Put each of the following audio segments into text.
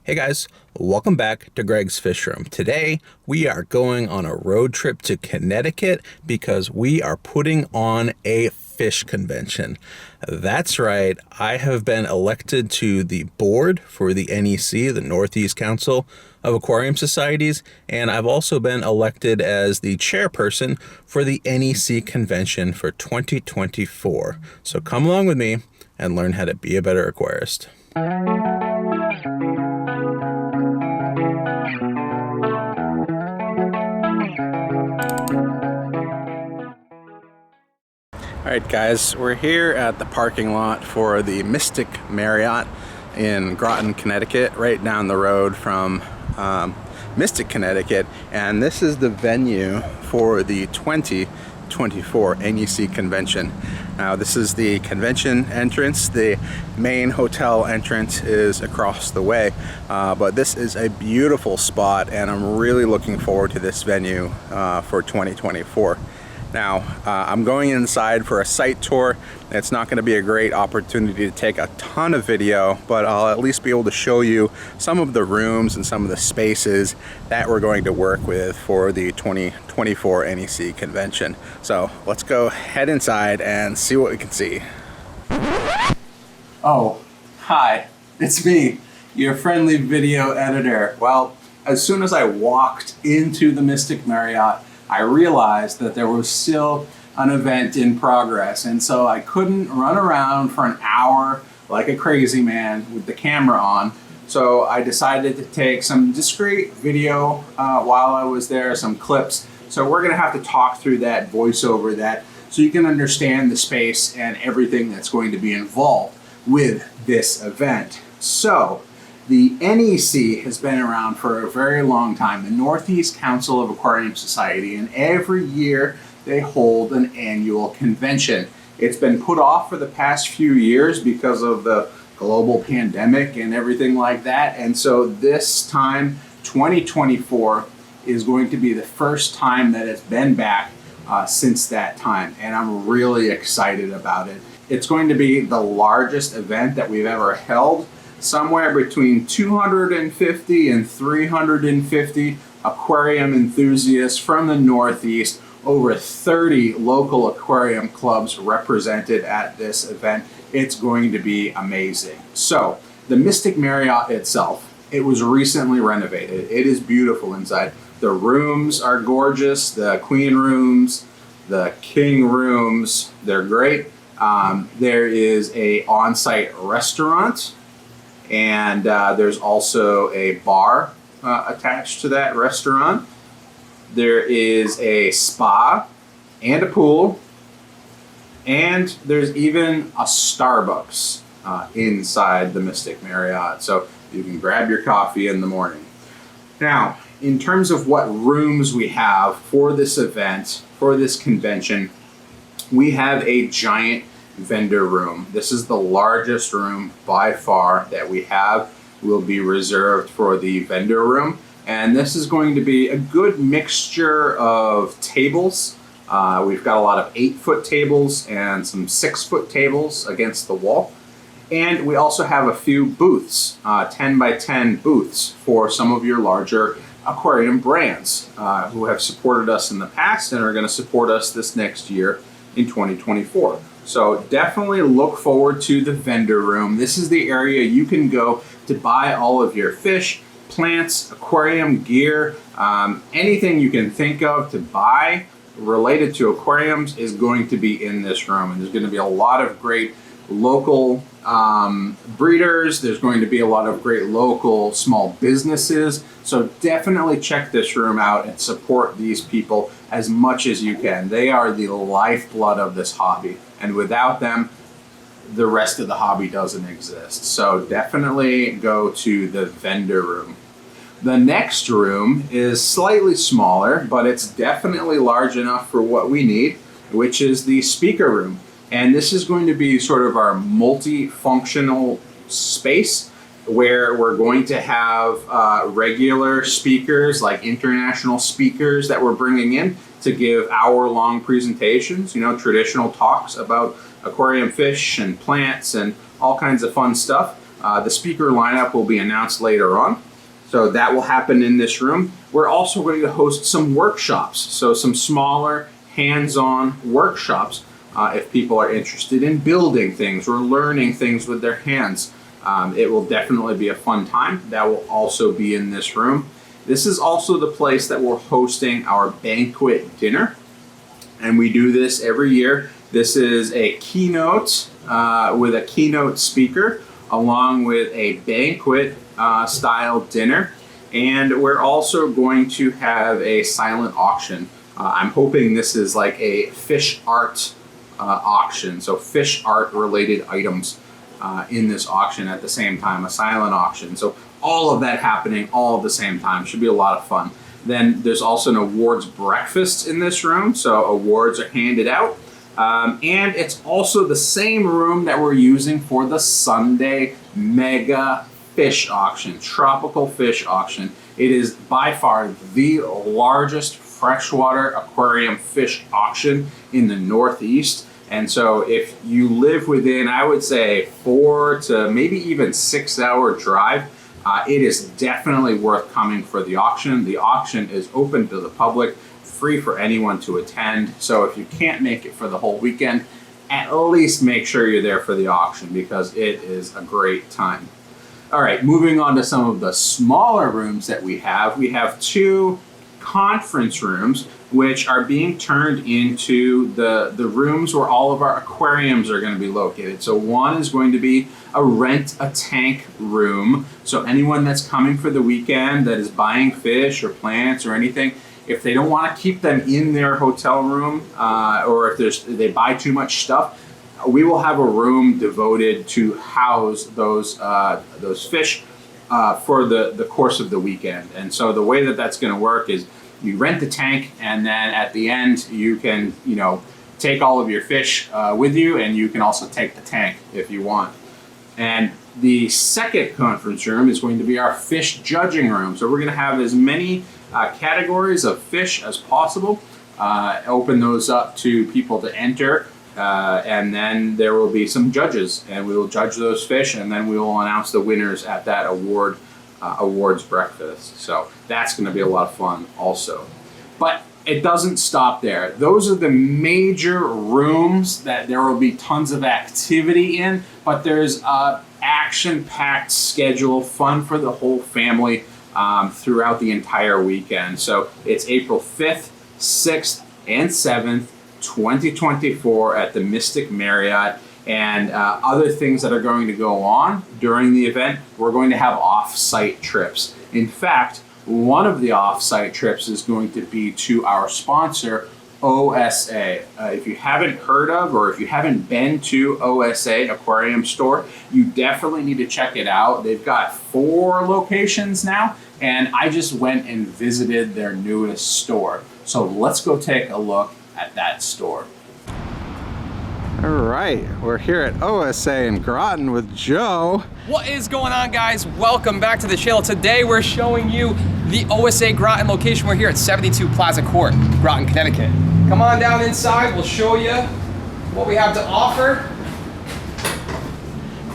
Hey guys, welcome back to Greg's Fishroom. Today we are going on a road trip to Connecticut because we are putting on a fish convention. That's right, I have been elected to the board for the NEC, the Northeast Council of Aquarium Societies, and I've also been elected as the chairperson for the NEC Convention for 2024. So come along with me and learn how to be a better aquarist. Alright guys, we're here at the parking lot for the Mystic Marriott in Groton, Connecticut, right down the road from Mystic, Connecticut, and this is the venue for the 2024 NEC Convention. Now this is the convention entrance. The main hotel entrance is across the way, but this is a beautiful spot and I'm really looking forward to this venue for 2024. Now, I'm going inside for a site tour. It's not going to be a great opportunity to take a ton of video, but I'll at least be able to show you some of the rooms and some of the spaces that we're going to work with for the 2024 NEC Convention. So let's go head inside and see what we can see. Oh, hi, it's me, your friendly video editor. Well, as soon as I walked into the Mystic Marriott, I realized that there was still an event in progress, and so I couldn't run around for an hour like a crazy man with the camera on. So I decided to take some discreet video while I was there, some clips. So we're gonna have to talk through that, voice over that, so you can understand the space and everything that's going to be involved with this event. So, the NEC has been around for a very long time, the Northeast Council of Aquarium Society, and every year they hold an annual convention. It's been put off for the past few years because of the global pandemic and everything like that, and so this time, 2024, is going to be the first time that it's been back since that time, and I'm really excited about it. It's going to be the largest event that we've ever held. Somewhere between 250 and 350 aquarium enthusiasts from the Northeast, over 30 local aquarium clubs represented at this event. It's going to be amazing. So, the Mystic Marriott itself, it was recently renovated. It is beautiful inside. The rooms are gorgeous, the queen rooms, the king rooms, they're great. There is an on-site restaurant, and there's also a bar attached to that restaurant. There is a spa and a pool, and there's even a Starbucks inside the Mystic Marriott, so you can grab your coffee in the morning. Now, in terms of what rooms we have for this event, for this convention, we have a giant vendor room. This is the largest room by far that we have. Will be reserved for the vendor room, and this is going to be a good mixture of tables. We've got a lot of 8-foot tables and some 6-foot tables against the wall, and we also have a few booths, 10 by 10 booths for some of your larger aquarium brands who have supported us in the past and are going to support us this next year in 2024. So definitely look forward to the vendor room. This is the area you can go to buy all of your fish, plants, aquarium gear, anything you can think of to buy related to aquariums is going to be in this room. And there's going to be a lot of great local breeders. There's going to be a lot of great local small businesses. So definitely check this room out and support these people as much as you can. They are the lifeblood of this hobby, and without them, the rest of the hobby doesn't exist. So definitely go to the vendor room. The next room is slightly smaller, but it's definitely large enough for what we need, which is the speaker room. And this is going to be sort of our multifunctional space where we're going to have regular speakers, like international speakers that we're bringing in to give hour-long presentations, you know, traditional talks about aquarium fish and plants and all kinds of fun stuff. The speaker lineup will be announced later on. So that will happen in this room. We're also going to host some workshops, so some smaller hands-on workshops if people are interested in building things or learning things with their hands. It will definitely be a fun time. That will also be in this room. This is also the place that we're hosting our banquet dinner, and we do this every year. This is a keynote with a keynote speaker along with a banquet style dinner, and we're also going to have a silent auction. I'm hoping this is like a fish art auction, so fish art related items in this auction at the same time, a silent auction. So all of that happening all at the same time. Should be a lot of fun. Then there's also an awards breakfast in this room, so awards are handed out. And it's also the same room that we're using for the Sunday mega fish auction, tropical fish auction. It is by far the largest freshwater aquarium fish auction in the Northeast. And so if you live within, I would say 4 to maybe even 6 hour drive, it is definitely worth coming for the auction. The auction is open to the public, free for anyone to attend. So if you can't make it for the whole weekend, at least make sure you're there for the auction because it is a great time. All right, moving on to some of the smaller rooms that we have. We have 2 conference rooms which are being turned into the rooms where all of our aquariums are going to be located. So one is going to be a rent a tank room. So anyone that's coming for the weekend that is buying fish or plants or anything, if they don't want to keep them in their hotel room or if they buy too much stuff, we will have a room devoted to house those fish for the course of the weekend. And so the way that that's going to work is you rent the tank, and then at the end you can take all of your fish with you, and you can also take the tank if you want. And the second conference room is going to be our fish judging room. So we're going to have as many categories of fish as possible, open those up to people to enter, and then there will be some judges, and we will judge those fish, and then we will announce the winners at that awards breakfast. So that's going to be a lot of fun also. But it doesn't stop there. Those are the major rooms that there will be tons of activity in, but there's a action-packed schedule, fun for the whole family throughout the entire weekend. So it's April 5th, 6th, and 7th, 2024 at the Mystic Marriott. And other things that are going to go on during the event, we're going to have off-site trips. In fact, one of the off-site trips is going to be to our sponsor, OSA. If you haven't heard of or if you haven't been to OSA Aquarium Store, you definitely need to check it out. They've got 4 locations now, and I just went and visited their newest store. So let's go take a look at that store. All right, we're here at OSA in Groton with Joe. What is going on, guys? Welcome back to the channel. Today we're showing you the OSA Groton location. We're here at 72 Plaza Court, Groton, Connecticut. Come on down inside, we'll show you what we have to offer.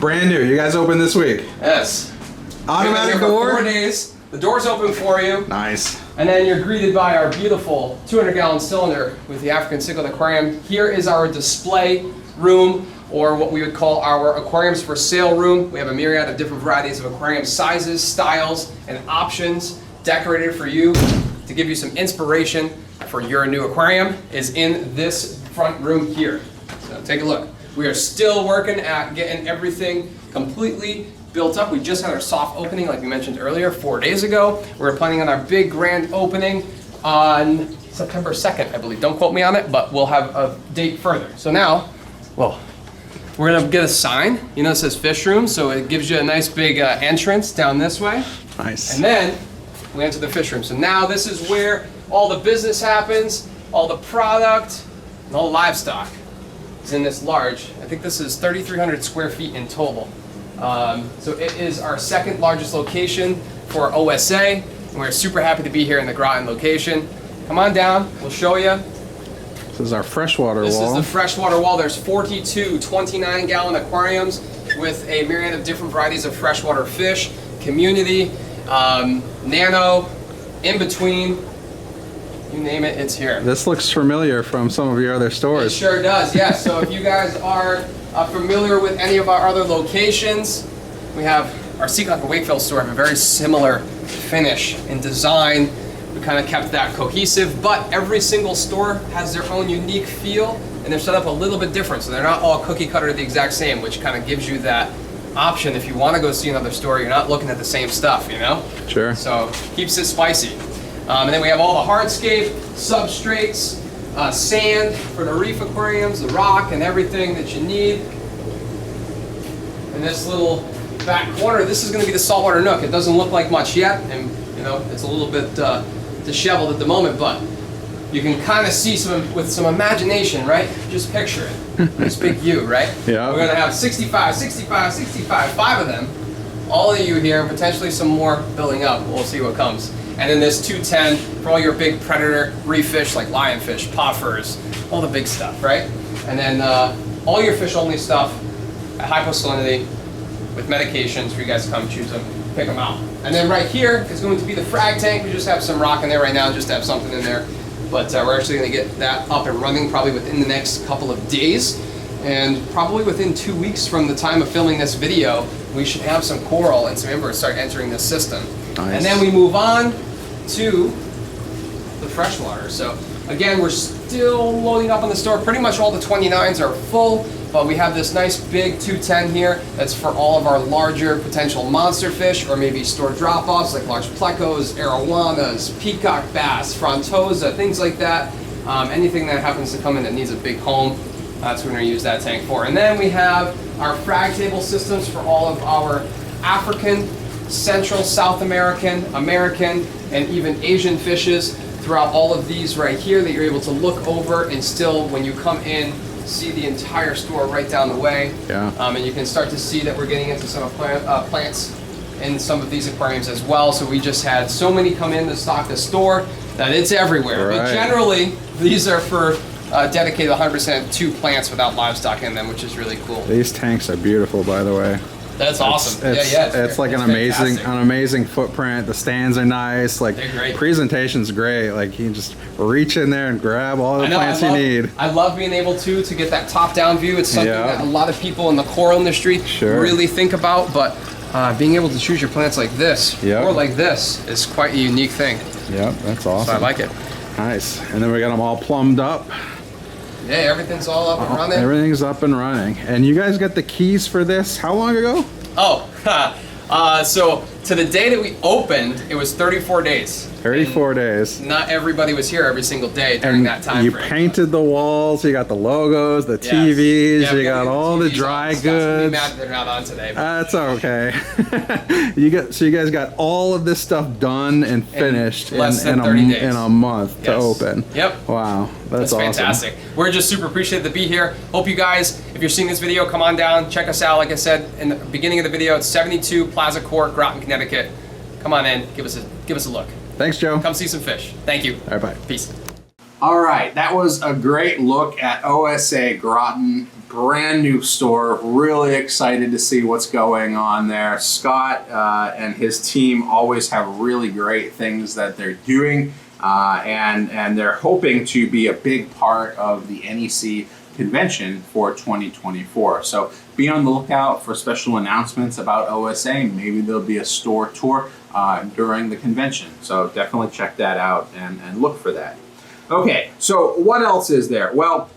Brand new, you guys open this week? Yes. Automatic door? 4 days. The door's open for you. Nice. And then you're greeted by our beautiful 200-gallon cylinder with the African cichlid aquarium. Here is our display room, or what we would call our aquariums for sale room. We have a myriad of different varieties of aquarium sizes, styles, and options decorated for you to give you some inspiration for your new aquarium is in this front room here. So take a look. We are still working at getting everything completely built up. We just had our soft opening, like we mentioned earlier, 4 days ago. We're planning on our big grand opening on September 2nd, I believe. Don't quote me on it, but we'll have a date further. So now, well, we're gonna get a sign, that says Fishroom, so it gives you a nice big entrance down this way. Nice. And then we enter the fish room. So now this is where all the business happens, all the product, and all the livestock is in this large. I think this is 3,300 square feet in total. So it is our second largest location for OSA, and we're super happy to be here in the Groton location. Come on down, we'll show you. This is our freshwater wall. This is the freshwater wall. There's 42 29-gallon aquariums with a myriad of different varieties of freshwater fish, community, nano, in between. You name it, it's here. This looks familiar from some of your other It stores. sure does, yes. So if you guys are familiar with any of our other locations, we have our Sea Clock and Wakefield store have a very similar finish and design. We kind of kept that cohesive, but every single store has their own unique feel, and they're set up a little bit different. So they're not all cookie cutter the exact same, which kind of gives you that option. If you want to go see another store, you're not looking at the same stuff, you know? Sure. So keeps it spicy. And then we have all the hardscape, substrates, sand for the reef aquariums, the rock, and everything that you need. In this little back corner, this is going to be the saltwater nook. It doesn't look like much yet, and you know it's a little bit disheveled at the moment, but you can kind of see with some imagination, right? Just picture it. This big U, right? Yeah. We're going to have 65, 65, 65, 5 of them. All of you here, and potentially some more building up. We'll see what comes. And then this 210 for all your big predator reef fish like lionfish, puffers, all the big stuff, right? And then all your fish only stuff at hyposalinity with medications for you guys to come choose them, pick them out. And then right here is going to be the frag tank. We just have some rock in there right now just to have something in there. But we're actually going to get that up and running probably within the next couple of days. And probably within 2 weeks from the time of filming this video, we should have some coral and some inverts start entering this system. Nice. And then we move on to the freshwater. So again, we're still loading up on the store. Pretty much all the 29s are full, but we have this nice big 210 here that's for all of our larger potential monster fish or maybe store drop-offs like large plecos, arowanas, peacock bass, frontosa, things like that. Anything that happens to come in that needs a big home, that's what we're going to use that tank for. And then we have our frag table systems for all of our African, Central, South American, American, and even Asian fishes throughout all of these right here that you're able to look over and still, when you come in, see the entire store right down the way. Yeah. And you can start to see that we're getting into some plants in some of these aquariums as well. So we just had so many come in to stock the store that it's everywhere. Right. But generally, these are for dedicated 100% to plants without livestock in them, which is really cool. These tanks are beautiful, by the way. That's awesome. It's like an fantastic. amazing footprint. The stands are nice. Like They're great. presentation's great. Like you can just reach in there and grab all the plants you need. I love being able to get that top-down view. It's something Yeah. that a lot of people in the coral industry Sure. really think about, but being able to choose your plants like this Yep. or like this is quite a unique thing. Yep, that's awesome. So I like it. Nice. And then we got them all plumbed up. Yeah, everything's all up and running. Everything's up and running. And you guys got the keys for this how long ago? Oh, so to the day that we opened, it was 34 days. 34 days. Not everybody was here every single day during And that time you frame. painted the walls, you got the logos, the Yes. TVs, Yeah, you we got all the TVs dry on. Scott's gonna be goods. mad that they're not on today. but- That's okay. So you guys got all of this stuff done and finished less than 30 days. in a month to Yes. open. Yep. Wow, that's awesome. Fantastic. We're just super appreciative to be here. Hope you guys, if you're seeing this video, come on down, check us out. Like I said in the beginning of the video, it's 72 Plaza Court, Groton, Connecticut. Come on in, give us a look. Thanks, Joe. Come see some fish. Thank you. All right, bye. Peace. All right, that was a great look at OSA Groton, brand new store. Really excited to see what's going on there. Scott and his team always have really great things that they're doing, and they're hoping to be a big part of the NEC Convention for 2024. So be on the lookout for special announcements about OSA. Maybe there'll be a store tour during the convention. So definitely check that out and look for that. Okay, so what else is there? Well,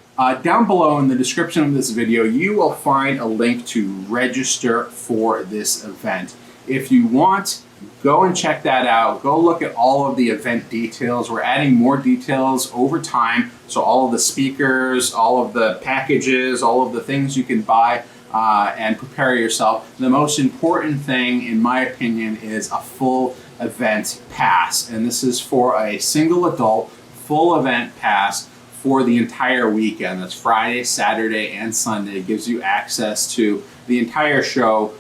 down below in the description of this video, you will find a link to register for this event. If you want, go and check that out. Go look at all of the event details. We're adding more details over time. So all of the speakers, all of the packages, all of the things you can buy and prepare yourself. The most important thing, in my opinion, is a full event pass. And this is for a single adult full event pass for the entire weekend. That's Friday, Saturday, and Sunday. It gives you access to the entire show.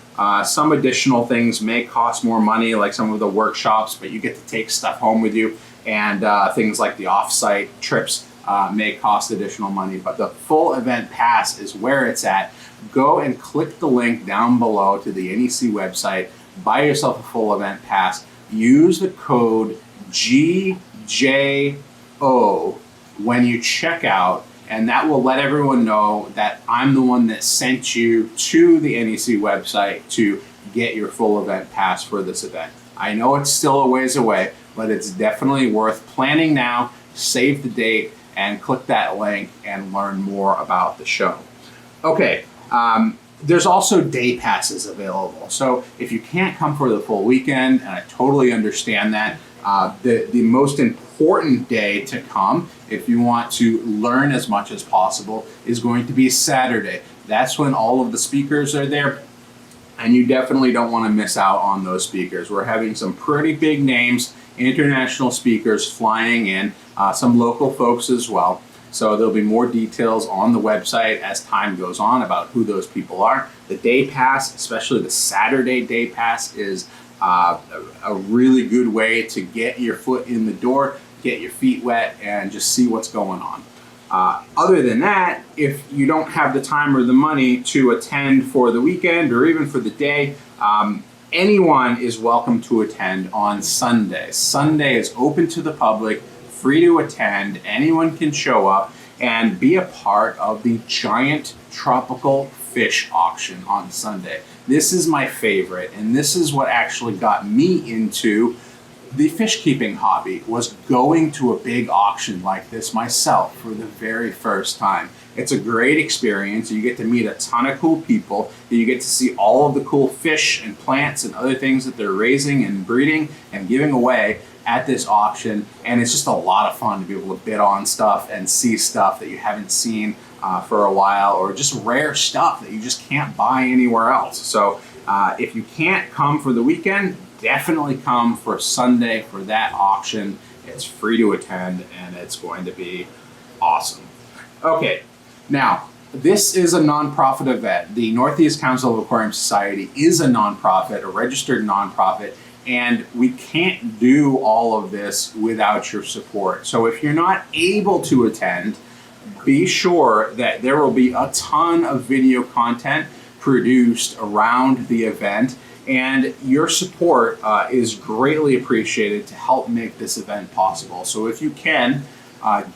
Some additional things may cost more money, like some of the workshops, but you get to take stuff home with you, and things like the off-site trips may cost additional money, but the full event pass is where it's at. Go and click the link down below to the NEC website, buy yourself a full event pass, use the code GJO when you check out, and that will let everyone know that I'm the one that sent you to the NEC website to get your full event pass for this event. I know it's still a ways away, but it's definitely worth planning now. Save the date and click that link and learn more about the show. Okay, there's also day passes available. So if you can't come for the full weekend, and I totally understand that, the most important day to come, if you want to learn as much as possible, is going to be Saturday. That's when all of the speakers are there, and you definitely don't want to miss out on those speakers. We're having some pretty big names, international speakers flying in, some local folks as well. So there'll be more details on the website as time goes on about who those people are. The day pass, especially the Saturday day pass, is a really good way to get your foot in the door, get your feet wet, and just see what's going on. Other than that, if you don't have the time or the money to attend for the weekend or even for the day, anyone is welcome to attend on Sunday. Sunday is open to the public, free to attend. Anyone can show up and be a part of the giant tropical fish auction on Sunday. This is my favorite, and this is what actually got me into the fish keeping hobby, was going to a big auction like this myself for the very first time. It's a great experience. You get to meet a ton of cool people. You get to see all of the cool fish and plants and other things that they're raising and breeding and giving away at this auction. And it's just a lot of fun to be able to bid on stuff and see stuff that you haven't seen for a while, or just rare stuff that you just can't buy anywhere else. So if you can't come for the weekend, definitely come for Sunday for that auction. It's free to attend, and it's going to be awesome. Okay, now this is a nonprofit event. The Northeast Council of Aquarium Society is a nonprofit, a registered nonprofit, and we can't do all of this without your support. So if you're not able to attend, be sure that there will be a ton of video content produced around the event, and your support is greatly appreciated to help make this event possible. So if you can,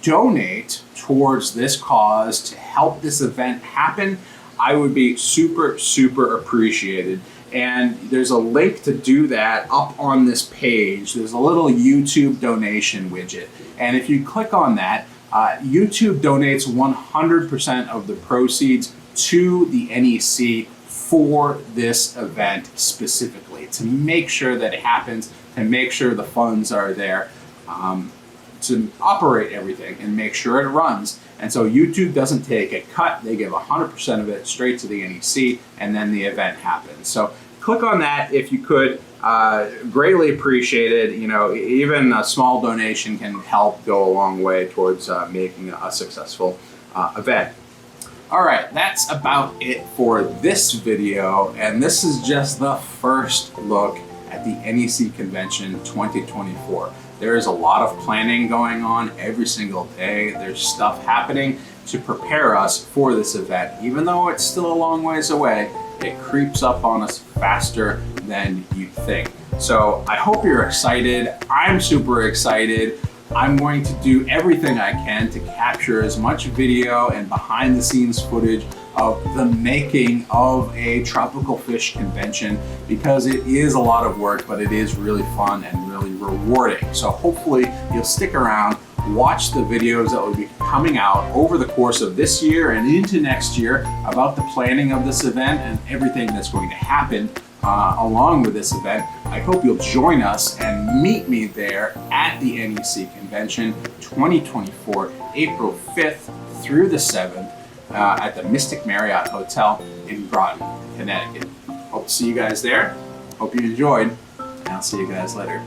donate towards this cause to help this event happen, I would be super, super appreciated. And there's a link to do that up on this page. There's a little YouTube donation widget. And if you click on that, YouTube donates 100% of the proceeds to the NEC for this event specifically, to make sure that it happens, to make sure the funds are there to operate everything and make sure it runs. And so YouTube doesn't take a cut, they give 100% of it straight to the NEC, and then the event happens. So click on that if you could. Greatly appreciated. You know, even a small donation can help go a long way towards making a successful event. All right, that's about it for this video, and this is just the first look at the NEC Convention 2024. There is a lot of planning going on every single day. There's stuff happening to prepare us for this event. Even though it's still a long ways away, it creeps up on us faster than you think. So I hope you're excited. I'm super excited. I'm going to do everything I can to capture as much video and behind the scenes footage of the making of a tropical fish convention, because it is a lot of work, but it is really fun and really rewarding. So hopefully you'll stick around, watch the videos that will be coming out over the course of this year and into next year about the planning of this event and everything that's going to happen along with this event. I hope you'll join us and meet me there at the NEC Convention 2024, April 5th through the 7th at the Mystic Marriott Hotel in Groton, Connecticut. Hope to see you guys there. Hope you enjoyed, and I'll see you guys later.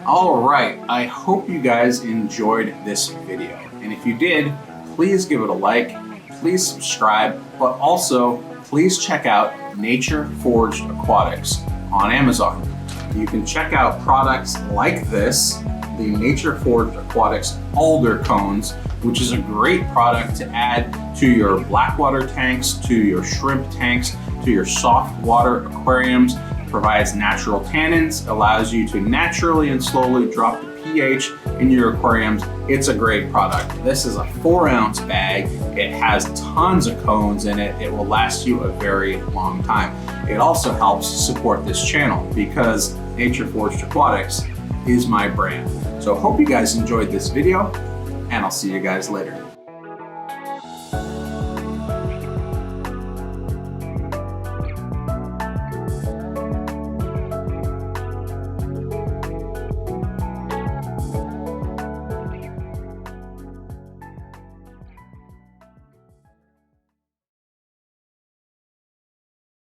All right, I hope you guys enjoyed this video. And if you did, please give it a like, please subscribe, but also please check out Nature Forged Aquatics on Amazon. You can check out products like this, the Nature Forged Aquatics alder cones, which is a great product to add to your blackwater tanks, to your shrimp tanks, to your soft water aquariums. Provides natural tannins, allows you to naturally and slowly drop the pH in your aquariums. It's a great product. This is a 4-ounce bag. It has tons of cones in it. It will last you a very long time. It also helps support this channel because Nature Forged Aquatics is my brand. So hope you guys enjoyed this video, and I'll see you guys later.